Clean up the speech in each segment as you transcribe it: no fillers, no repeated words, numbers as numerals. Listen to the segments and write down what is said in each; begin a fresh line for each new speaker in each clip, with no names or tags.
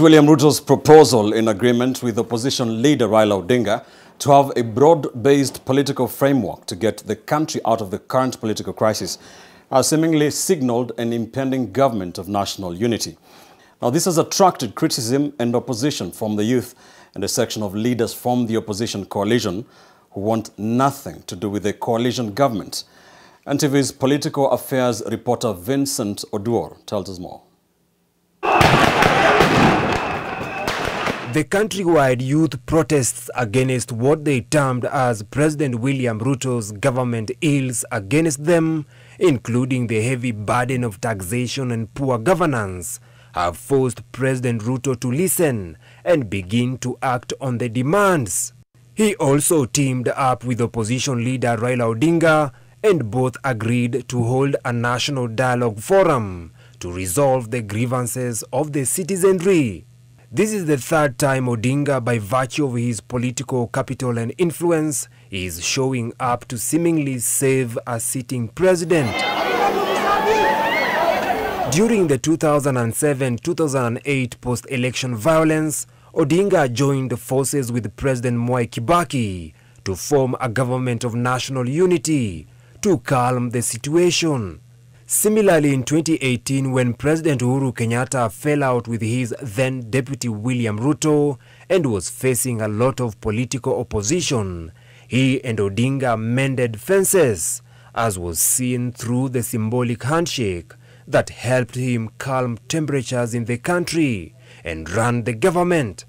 William Ruto's proposal in agreement with opposition leader Raila Odinga to have a broad-based political framework to get the country out of the current political crisis has seemingly signaled an impending government of national unity. Now, this has attracted criticism and opposition from the youth and a section of leaders from the opposition coalition who want nothing to do with the coalition government. NTV's political affairs reporter Vincent Oduor tells us more.
The countrywide youth protests against what they termed as President William Ruto's government ills against them, including the heavy burden of taxation and poor governance, have forced President Ruto to listen and begin to act on the demands. He also teamed up with opposition leader Raila Odinga, and both agreed to hold a national dialogue forum to resolve the grievances of the citizenry. This is the third time Odinga, by virtue of his political capital and influence, is showing up to seemingly save a sitting president. During the 2007-2008 post-election violence, Odinga joined forces with President Mwai Kibaki to form a government of national unity to calm the situation. Similarly, in 2018, when President Uhuru Kenyatta fell out with his then Deputy William Ruto and was facing a lot of political opposition, he and Odinga mended fences, as was seen through the symbolic handshake that helped him calm temperatures in the country and run the government.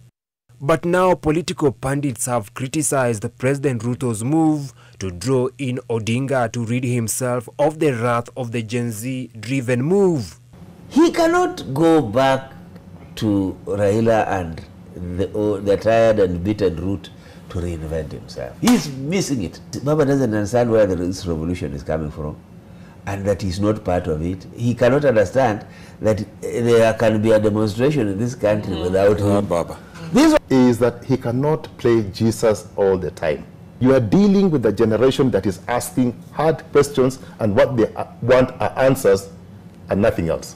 But now political pundits have criticized President Ruto's move to draw in Odinga to rid himself of the wrath of the Gen Z-driven move.
He cannot go back to Raila and the tired and beaten route to reinvent himself. He's missing it. Baba doesn't understand where this revolution is coming from, and that he's not part of it. He cannot understand that there can be a demonstration in this country without him.
Baba.
This is that he cannot play Jesus all the time. You are dealing with a generation that is asking hard questions, and what they want are answers and nothing else.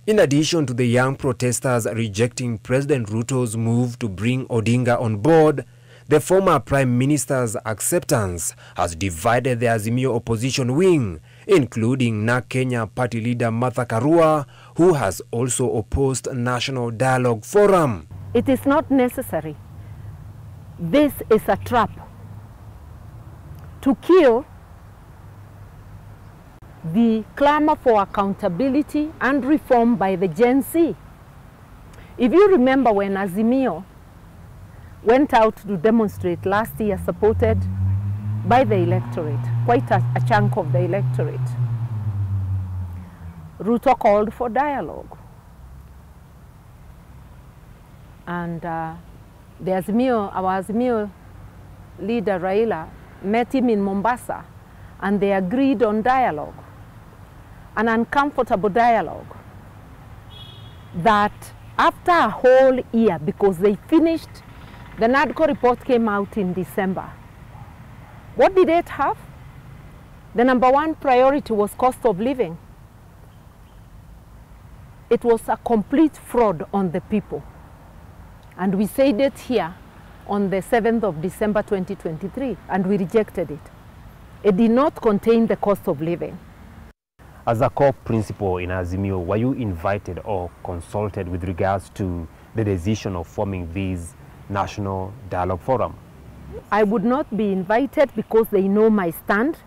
In addition to the young protesters rejecting President Ruto's move to bring Odinga on board, the former Prime Minister's acceptance has divided the Azimio opposition wing, including NARC Kenya party leader Martha Karua, who has also opposed National Dialogue Forum.
It is not necessary. This is a trap to kill the clamor for accountability and reform by the Gen Z. If you remember when Azimio went out to demonstrate last year, supported by the electorate, quite a chunk of the electorate, Ruto called for dialogue. And our Azimio leader Raila met him in Mombasa, and they agreed on dialogue, an uncomfortable dialogue that after a whole year, because they finished, the NADCO report came out in December. What did it have? The number one priority was cost of living. It was a complete fraud on the people. And we said it here on the 7th of December 2023, and we rejected it. It did not contain the cost of living.
As a core principle in Azimio, were you invited or consulted with regards to the decision of forming this National Dialogue Forum?
I would not be invited because they know my stand.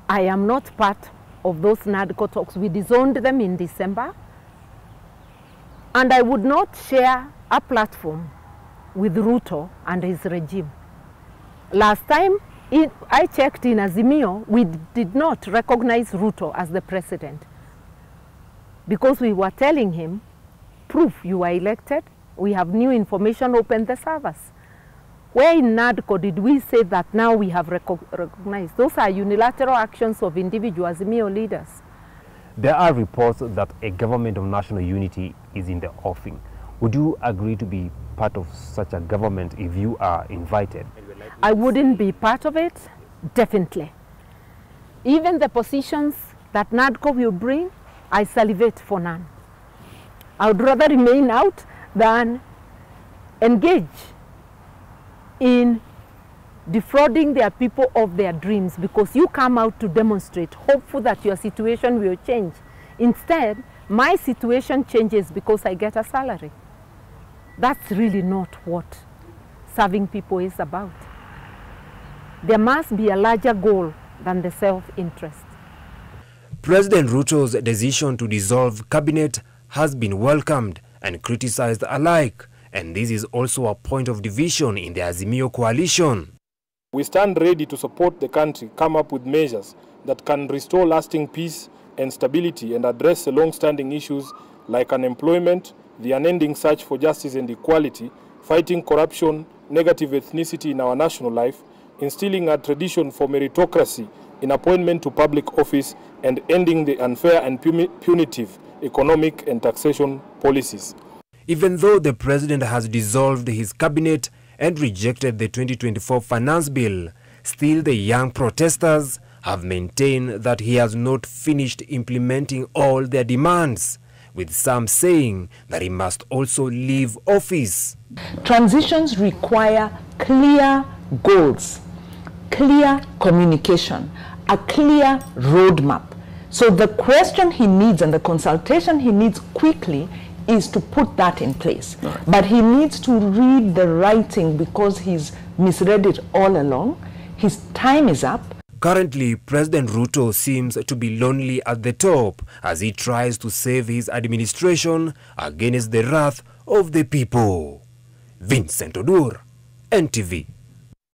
I am not part of those NADCO talks. We disowned them in December. And I would not share a platform with Ruto and his regime. Last time I checked in Azimio, we did not recognize Ruto as the president because we were telling him, proof you were elected, we have new information, open the servers. Where in NADCO did we say that now we have recognized? Those are unilateral actions of individual Azimio leaders.
There are reports that a government of national unity is in the offing. Would you agree to be part of such a government if you are invited?
I wouldn't be part of it, definitely. Even the positions that NADCO will bring, I salivate for none. I would rather remain out than engage in defrauding their people of their dreams, because you come out to demonstrate, hopeful that your situation will change. Instead, my situation changes because I get a salary. That's really not what serving people is about. There must be a larger goal than the self-interest.
President Ruto's decision to dissolve cabinet has been welcomed and criticized alike, and this is also a point of division in the Azimio coalition.
We stand ready to support the country come up with measures that can restore lasting peace and stability and address the long-standing issues like unemployment, the unending search for justice and equality, fighting corruption, negative ethnicity in our national life, instilling a tradition for meritocracy in appointment to public office, and ending the unfair and punitive economic and taxation policies.
Even though the president has dissolved his cabinet and rejected the 2024 finance bill, still the young protesters have maintained that he has not finished implementing all their demands, with some saying that he must also leave office.
Transitions require clear goals, clear communication, a clear roadmap. So the question he needs and the consultation he needs quickly is to put that in place. Right. But he needs to read the writing because he's misread it all along. His time is up.
Currently, President Ruto seems to be lonely at the top as he tries to save his administration against the wrath of the people. Vincent Odur, NTV.